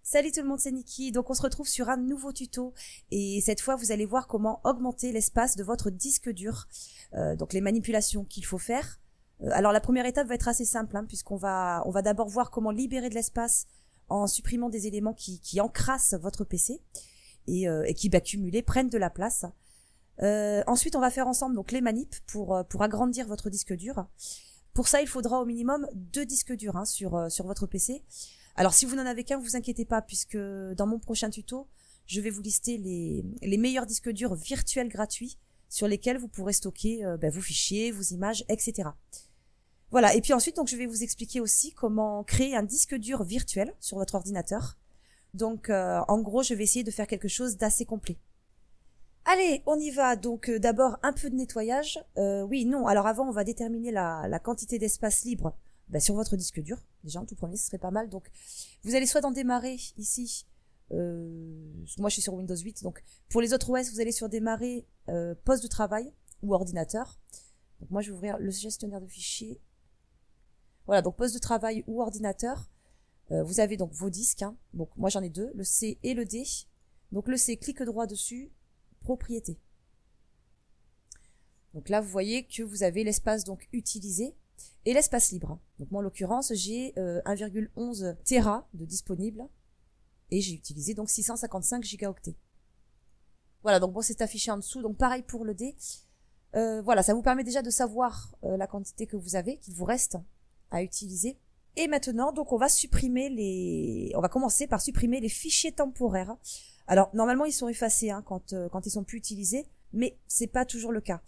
Salut tout le monde, c'est Niki. Donc on se retrouve sur un nouveau tuto et cette fois vous allez voir comment augmenter l'espace de votre disque dur. Donc les manipulations qu'il faut faire. Alors la première étape va être assez simple puisqu'on va d'abord voir comment libérer de l'espace en supprimant des éléments qui encrassent votre PC et qui cumulés prennent de la place. Ensuite on va faire ensemble donc les manips pour agrandir votre disque dur. Pour ça il faudra au minimum 2 disques durs sur votre PC. Alors si vous n'en avez qu'un, vous inquiétez pas, puisque dans mon prochain tuto, je vais vous lister les meilleurs disques durs virtuels gratuits sur lesquels vous pourrez stocker vos fichiers, vos images, etc. Voilà, et puis ensuite donc je vais vous expliquer aussi comment créer un disque dur virtuel sur votre ordinateur. Donc en gros, je vais essayer de faire quelque chose d'assez complet. Allez, on y va. Donc d'abord un peu de nettoyage. Oui, non, alors avant on va déterminer la quantité d'espace libre sur votre disque dur. Déjà en tout premier, ce serait pas mal. Donc vous allez soit dans démarrer ici, moi je suis sur Windows 8, donc pour les autres OS vous allez sur démarrer, poste de travail ou ordinateur. Donc moi je vais ouvrir le gestionnaire de fichiers. Voilà, donc poste de travail ou ordinateur. Vous avez donc vos disques, donc moi j'en ai 2, le C et le D. Donc le C, clic droit dessus, propriété. Donc là vous voyez que vous avez l'espace donc utilisé et l'espace libre. Donc moi en l'occurrence j'ai 1,11 Tera de disponible et j'ai utilisé donc 655 gigaoctets. Voilà, donc bon c'est affiché en dessous, donc pareil pour le D. Voilà, ça vous permet déjà de savoir la quantité que vous avez, qu'il vous reste à utiliser. Et maintenant donc on va commencer par supprimer les fichiers temporaires. Alors normalement ils sont effacés quand ils sont plus utilisés, mais c'est pas toujours le cas.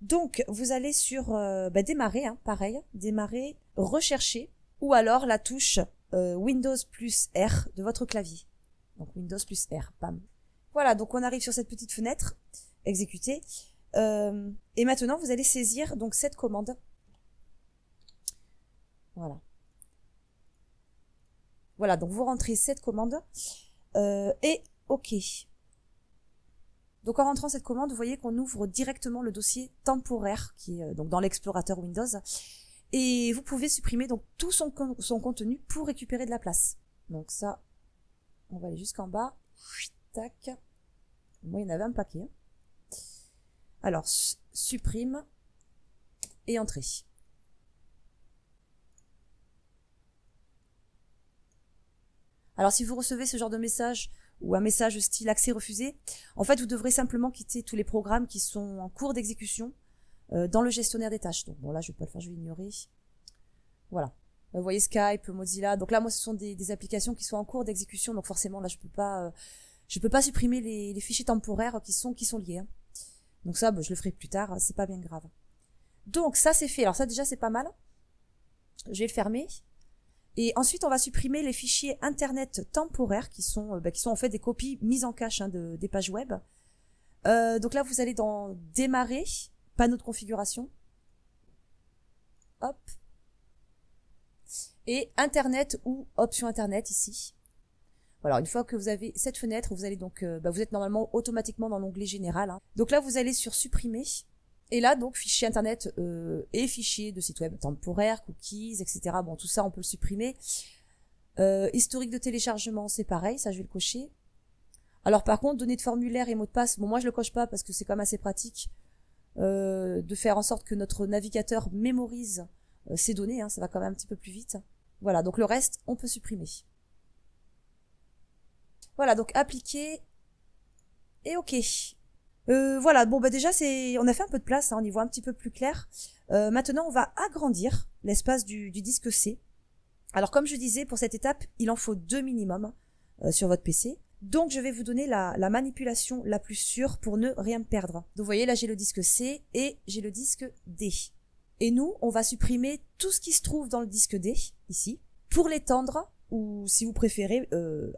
Donc, vous allez sur démarrer, pareil, démarrer, rechercher, ou alors la touche Windows plus R de votre clavier. Donc Windows plus R, bam. Voilà, donc on arrive sur cette petite fenêtre, exécuter, et maintenant vous allez saisir donc cette commande. Voilà. Voilà, donc vous rentrez cette commande, et OK. Donc en rentrant cette commande, vous voyez qu'on ouvre directement le dossier temporaire qui est donc dans l'explorateur Windows et vous pouvez supprimer donc tout son contenu pour récupérer de la place. Donc ça, on va aller jusqu'en bas. Tac. Moi, il y en avait un paquet. Alors, supprime et entrée. Alors si vous recevez ce genre de message ou un message style accès refusé, en fait vous devrez simplement quitter tous les programmes qui sont en cours d'exécution dans le gestionnaire des tâches. Donc bon là je vais pas le faire, je vais ignorer. Voilà. Vous voyez Skype, Mozilla. Donc là moi ce sont des applications qui sont en cours d'exécution, donc forcément là je peux pas supprimer les fichiers temporaires qui sont liés. Donc ça je le ferai plus tard, c'est pas bien grave. Donc ça c'est fait. Alors ça déjà c'est pas mal. Je vais le fermer. Et ensuite, on va supprimer les fichiers internet temporaires qui sont en fait des copies mises en cache des pages web. Donc là, vous allez dans démarrer, panneau de configuration. Hop. Et internet ou option internet ici. Voilà, une fois que vous avez cette fenêtre, vous allez donc, vous êtes normalement automatiquement dans l'onglet général. Donc là, vous allez sur supprimer. Et là, donc, fichier internet et fichier de site web temporaire, cookies, etc. Bon, tout ça, on peut le supprimer. Historique de téléchargement, c'est pareil, ça, je vais le cocher. Alors, par contre, données de formulaire et mot de passe, bon, moi, je le coche pas parce que c'est quand même assez pratique de faire en sorte que notre navigateur mémorise ces données, ça va quand même un petit peu plus vite. Voilà, donc le reste, on peut supprimer. Voilà, donc appliquer et OK. Voilà, bon déjà on a fait un peu de place, on y voit un petit peu plus clair. Maintenant on va agrandir l'espace du disque C. Alors comme je disais, pour cette étape, il en faut 2 minimum sur votre PC. Donc je vais vous donner la manipulation la plus sûre pour ne rien perdre. Donc vous voyez là j'ai le disque C et j'ai le disque D. Et nous, on va supprimer tout ce qui se trouve dans le disque D, ici, pour l'étendre ou si vous préférez,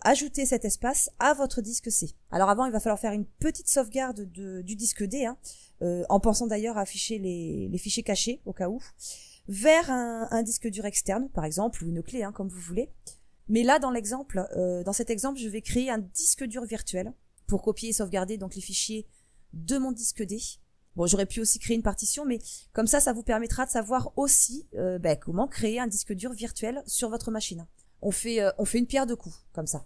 ajouter cet espace à votre disque C. Alors avant, il va falloir faire une petite sauvegarde du disque D, en pensant d'ailleurs à afficher les fichiers cachés, au cas où, vers un disque dur externe, par exemple, ou une clé, comme vous voulez. Mais là, dans cet exemple, je vais créer un disque dur virtuel pour copier et sauvegarder donc les fichiers de mon disque D. Bon, j'aurais pu aussi créer une partition, mais comme ça vous permettra de savoir aussi comment créer un disque dur virtuel sur votre machine. On fait une pierre deux coups, comme ça.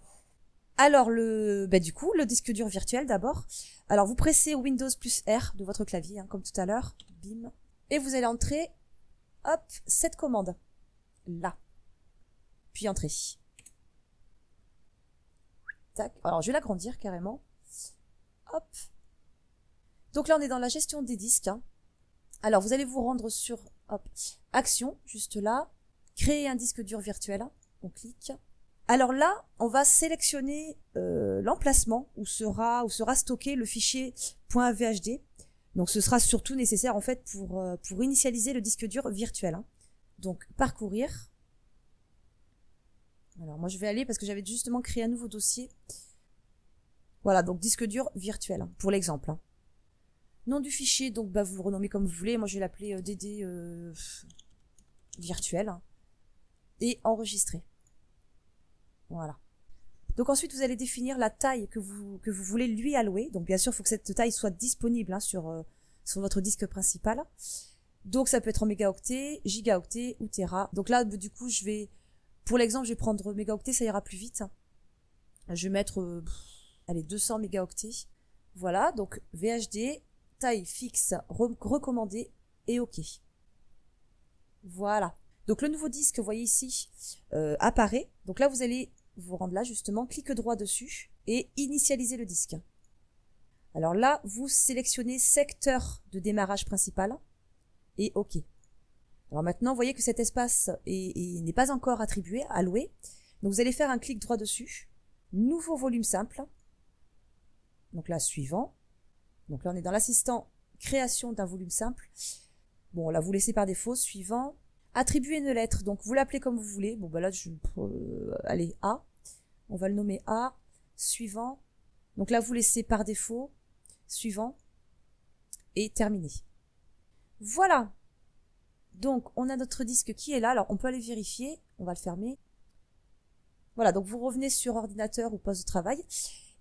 Alors, du coup, le disque dur virtuel d'abord. Alors, vous pressez Windows plus R de votre clavier, hein, comme tout à l'heure. Bim. Et vous allez entrer, hop, cette commande. Là. Puis entrer. Tac. Alors, je vais l'agrandir carrément. Hop. Donc là, on est dans la gestion des disques. Hein. Alors, vous allez vous rendre sur, hop, Action, juste là. Créer un disque dur virtuel. On clique. Alors là, on va sélectionner l'emplacement où sera stocké le fichier .vhd. Donc ce sera surtout nécessaire en fait pour initialiser le disque dur virtuel. Hein. Donc parcourir. Alors moi je vais aller parce que j'avais justement créé un nouveau dossier. Voilà, donc disque dur virtuel hein, pour l'exemple. Hein. Nom du fichier, donc vous le renommez comme vous voulez. Moi je vais l'appeler DD virtuel. Hein. Et enregistrer. Voilà. Donc ensuite, vous allez définir la taille que vous voulez lui allouer. Donc bien sûr, il faut que cette taille soit disponible hein, sur votre disque principal. Donc ça peut être en mégaoctets, gigaoctets ou téra. Donc là, du coup, pour l'exemple, je vais prendre mégaoctets, ça ira plus vite. Je vais mettre, 200 mégaoctets. Voilà, donc VHD, taille fixe, recommandée et OK. Voilà. Donc le nouveau disque, vous voyez ici, apparaît. Donc là, vous allez vous rendre là justement, clic droit dessus et initialiser le disque. Alors là, vous sélectionnez secteur de démarrage principal et OK. Alors maintenant, vous voyez que cet espace n'est pas encore attribué, alloué. Donc vous allez faire un clic droit dessus, nouveau volume simple. Donc là, suivant. Donc là, on est dans l'assistant création d'un volume simple. Bon, là, vous laissez par défaut, suivant. Attribuer une lettre, donc vous l'appelez comme vous voulez. Bon, là, allez, A. On va le nommer A. Suivant. Donc là, vous laissez par défaut. Suivant. Et terminé. Voilà. Donc, on a notre disque qui est là. Alors, on peut aller vérifier. On va le fermer. Voilà, donc vous revenez sur ordinateur ou poste de travail.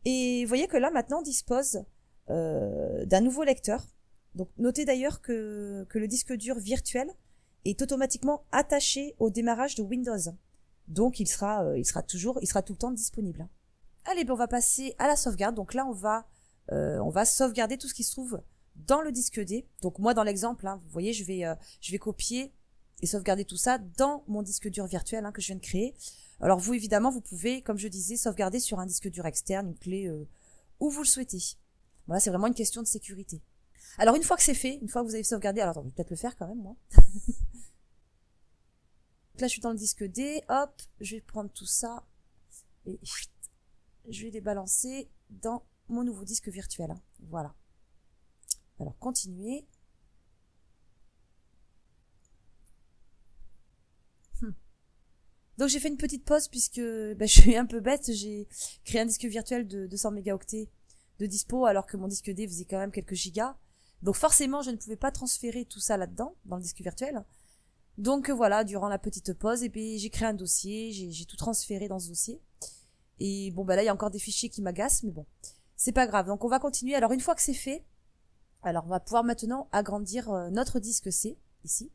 Et vous voyez que là, maintenant, on dispose d'un nouveau lecteur. Donc, notez d'ailleurs que le disque dur virtuel est automatiquement attaché au démarrage de Windows. Donc, il sera tout le temps disponible. Allez, on va passer à la sauvegarde. Donc là, on va sauvegarder tout ce qui se trouve dans le disque D. Donc moi, dans l'exemple, hein, vous voyez, je vais copier et sauvegarder tout ça dans mon disque dur virtuel hein, que je viens de créer. Alors vous, évidemment, vous pouvez, comme je disais, sauvegarder sur un disque dur externe, une clé où vous le souhaitez. Voilà, c'est vraiment une question de sécurité. Alors une fois que c'est fait, une fois que vous avez sauvegardé, alors attends, je vais peut-être le faire quand même, moi. Là, je suis dans le disque D, hop, je vais prendre tout ça et je vais les balancer dans mon nouveau disque virtuel. Voilà. Alors, continuer. Donc, j'ai fait une petite pause puisque je suis un peu bête. J'ai créé un disque virtuel de 200 mégaoctets de dispo alors que mon disque D faisait quand même quelques gigas. Donc, forcément, je ne pouvais pas transférer tout ça là-dedans, dans le disque virtuel. Donc voilà, durant la petite pause, et puis j'ai créé un dossier, j'ai tout transféré dans ce dossier. Et bon, là, il y a encore des fichiers qui m'agacent, mais bon, c'est pas grave. Donc on va continuer. Alors une fois que c'est fait, alors on va pouvoir maintenant agrandir notre disque C, ici.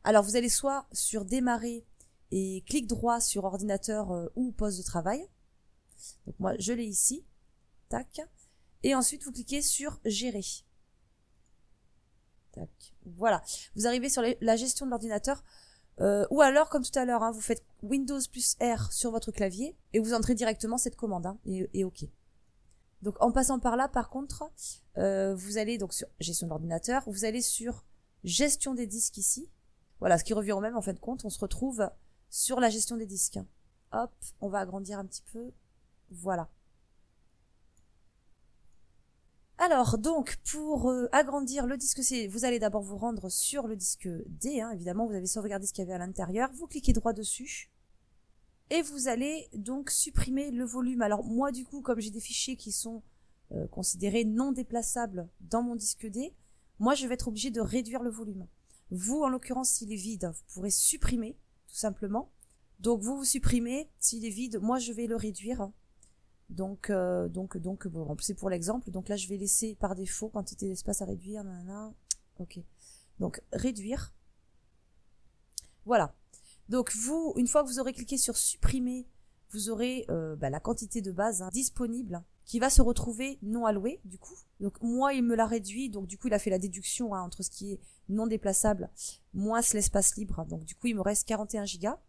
Alors vous allez soit sur démarrer et clic droit sur ordinateur ou poste de travail. Donc moi, je l'ai ici. Tac. Et ensuite, vous cliquez sur gérer. Tac. Voilà, vous arrivez sur la gestion de l'ordinateur ou alors comme tout à l'heure, hein, vous faites Windows plus R sur votre clavier et vous entrez directement cette commande hein, et OK. Donc en passant par là, par contre, vous allez donc sur gestion de l'ordinateur, vous allez sur gestion des disques ici. Voilà, ce qui revient au même en fin de compte, on se retrouve sur la gestion des disques. Hop, on va agrandir un petit peu. Voilà. Alors, donc, pour agrandir le disque C, vous allez d'abord vous rendre sur le disque D, hein, évidemment, vous avez sauvegardé ce qu'il y avait à l'intérieur, vous cliquez droit dessus, et vous allez donc supprimer le volume. Alors, moi, du coup, comme j'ai des fichiers qui sont considérés non déplaçables dans mon disque D, moi, je vais être obligée de réduire le volume. Vous, en l'occurrence, s'il est vide, vous pourrez supprimer, tout simplement. Donc, vous supprimez, s'il est vide, moi, je vais le réduire. Donc bon, c'est pour l'exemple. Donc là, je vais laisser par défaut quantité d'espace à réduire. Nanana. Ok. Donc réduire. Voilà. Donc vous, une fois que vous aurez cliqué sur supprimer vous aurez la quantité de base disponible qui va se retrouver non allouée du coup. Donc moi il me l'a réduit, donc du coup il a fait la déduction entre ce qui est non déplaçable moins l'espace libre. Donc du coup il me reste 41 gigas.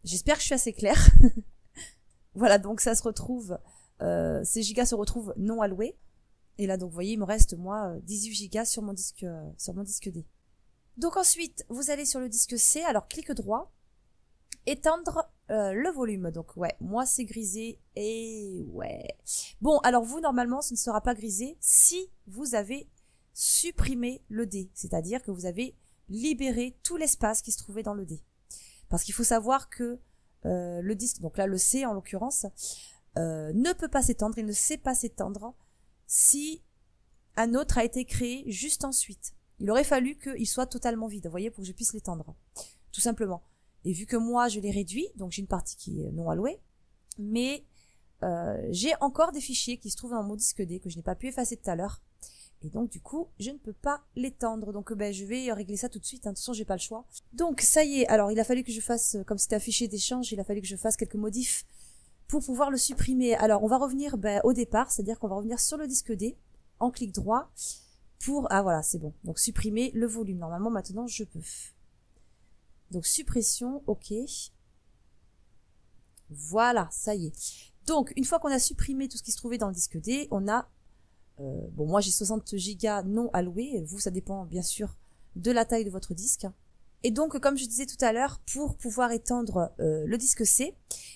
J'espère que je suis assez claire. Voilà, donc ça se retrouve, ces gigas se retrouvent non alloués. Et là donc vous voyez il me reste moi 18 gigas sur mon disque D. Donc ensuite vous allez sur le disque C, alors clic droit, étendre le volume. Donc ouais, moi c'est grisé et ouais. Bon, alors vous normalement ce ne sera pas grisé si vous avez supprimé le D, c'est-à-dire que vous avez libéré tout l'espace qui se trouvait dans le D. Parce qu'il faut savoir que le disque, donc là le C en l'occurrence, ne peut pas s'étendre, il ne sait pas s'étendre si un autre a été créé juste ensuite. Il aurait fallu qu'il soit totalement vide, vous voyez, pour que je puisse l'étendre, tout simplement. Et vu que moi je l'ai réduit, donc j'ai une partie qui est non allouée, mais j'ai encore des fichiers qui se trouvent dans mon disque D que je n'ai pas pu effacer tout à l'heure. Et donc du coup, je ne peux pas l'étendre. Donc je vais régler ça tout de suite, de toute façon j'ai pas le choix. Donc ça y est, alors il a fallu que je fasse, comme c'était un fichier d'échange, il a fallu que je fasse quelques modifs pour pouvoir le supprimer. Alors on va revenir au départ, c'est-à-dire qu'on va revenir sur le disque D, en clic droit, pour... Ah voilà, c'est bon. Donc supprimer le volume. Normalement maintenant je peux. Donc suppression, ok. Voilà, ça y est. Donc une fois qu'on a supprimé tout ce qui se trouvait dans le disque D, on a... bon, moi j'ai 60 gigas non alloués, vous ça dépend bien sûr de la taille de votre disque. Et donc comme je disais tout à l'heure, pour pouvoir étendre le disque C,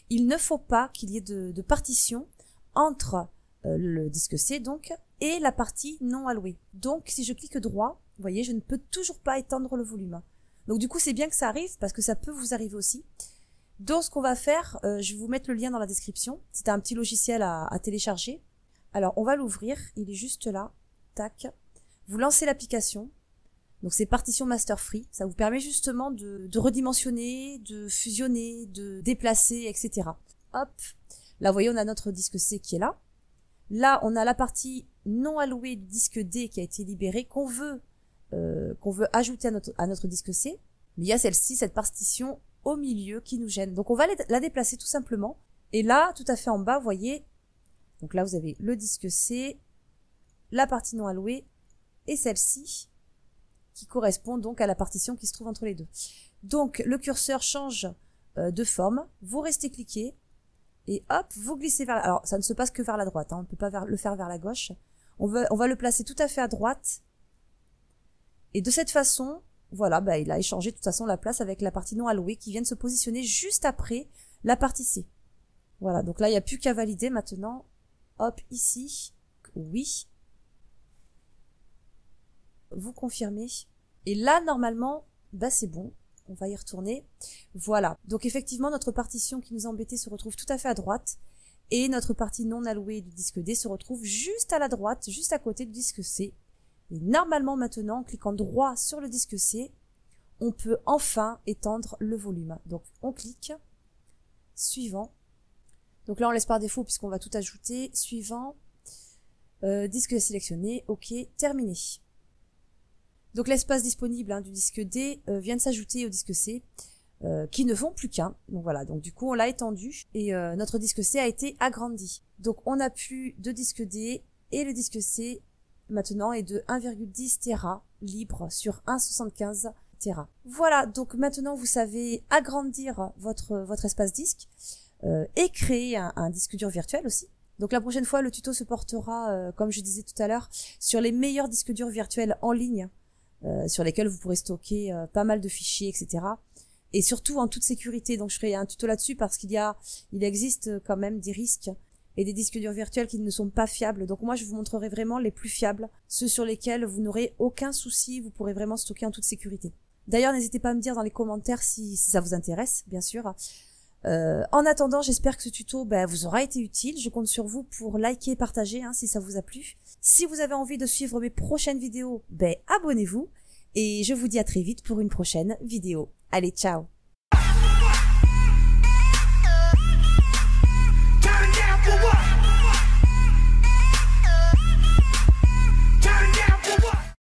il ne faut pas qu'il y ait de partition entre le disque C donc et la partie non allouée. Donc si je clique droit, vous voyez, je ne peux toujours pas étendre le volume. Donc du coup c'est bien que ça arrive parce que ça peut vous arriver aussi. Donc ce qu'on va faire, je vais vous mettre le lien dans la description, c'est un petit logiciel à télécharger. Alors, on va l'ouvrir, il est juste là, tac. Vous lancez l'application, donc c'est partition master free, ça vous permet justement de redimensionner, de fusionner, de déplacer, etc. Hop, là vous voyez on a notre disque C qui est là. Là on a la partie non allouée du disque D qui a été libérée, qu'on veut ajouter à notre disque C. Mais il y a celle-ci, cette partition au milieu qui nous gêne. Donc on va la déplacer tout simplement. Et là, tout à fait en bas, vous voyez... Donc là, vous avez le disque C, la partie non allouée et celle-ci qui correspond donc à la partition qui se trouve entre les deux. Donc le curseur change de forme, vous restez cliqué et hop, vous glissez vers... Alors ça ne se passe que vers la droite, on ne peut pas le faire vers la gauche. On va le placer tout à fait à droite et de cette façon, voilà, il a échangé de toute façon la place avec la partie non allouée qui vient de se positionner juste après la partie C. Voilà, donc là il n'y a plus qu'à valider maintenant. Hop, ici, oui. Vous confirmez. Et là, normalement, c'est bon. On va y retourner. Voilà. Donc, effectivement, notre partition qui nous embêtait se retrouve tout à fait à droite. Et notre partie non allouée du disque D se retrouve juste à la droite, juste à côté du disque C. Et normalement, maintenant, en cliquant droit sur le disque C, on peut enfin étendre le volume. Donc, on clique. Suivant. Donc là, on laisse par défaut puisqu'on va tout ajouter. Suivant. Disque sélectionné. OK. Terminé. Donc l'espace disponible du disque D vient de s'ajouter au disque C qui ne font plus qu'un. Donc voilà. Donc du coup, on l'a étendu et notre disque C a été agrandi. Donc on n'a plus de disque D et le disque C maintenant est de 1,10 Tera libre sur 1,75 Tera. Voilà. Donc maintenant, vous savez agrandir votre espace disque. Et créer un disque dur virtuel aussi. Donc la prochaine fois, le tuto se portera, comme je disais tout à l'heure, sur les meilleurs disques durs virtuels en ligne, sur lesquels vous pourrez stocker pas mal de fichiers, etc. Et surtout en toute sécurité. Donc je ferai un tuto là-dessus parce il existe quand même des risques et des disques durs virtuels qui ne sont pas fiables. Donc moi, je vous montrerai vraiment les plus fiables, ceux sur lesquels vous n'aurez aucun souci, vous pourrez vraiment stocker en toute sécurité. D'ailleurs, n'hésitez pas à me dire dans les commentaires si ça vous intéresse, bien sûr. En attendant, j'espère que ce tuto vous aura été utile. Je compte sur vous pour liker et partager si ça vous a plu. Si vous avez envie de suivre mes prochaines vidéos, abonnez-vous. Et je vous dis à très vite pour une prochaine vidéo. Allez, ciao!